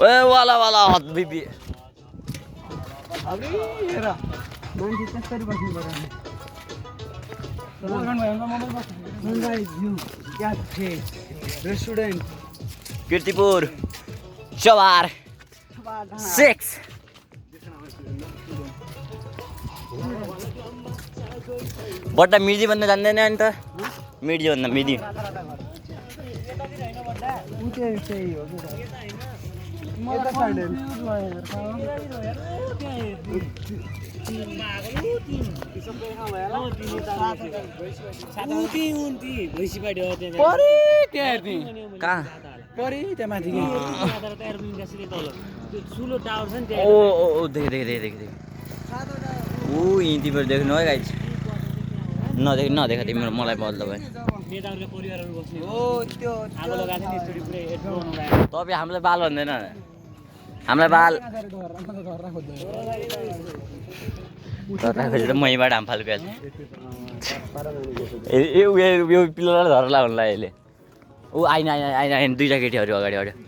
ए वाला वाला हत बिबी अबे हेर मान्छे त्यसरी बस्नु पर्यो sunrise view cafe restaurant Kirtipur चबार 6 बट्टा मिर्जी भन्न जान्दैन नि त मिर्जी भन्न मिर्जी कहाँ परे त्यहाँ माथि ओ देख ऊ यहीँ तिमीहरू देख्नु है गाइज नदेख तिम्रो मलाई बल्ल भयो तपाईँ हामीलाई बाल भन्दैन हामीलाई बाल त मैबाट हाम फाल्को यो पिल्लोलाई धर ला हुनुलाई अहिले ऊ आइन दुईवटा केटीहरू अगाडि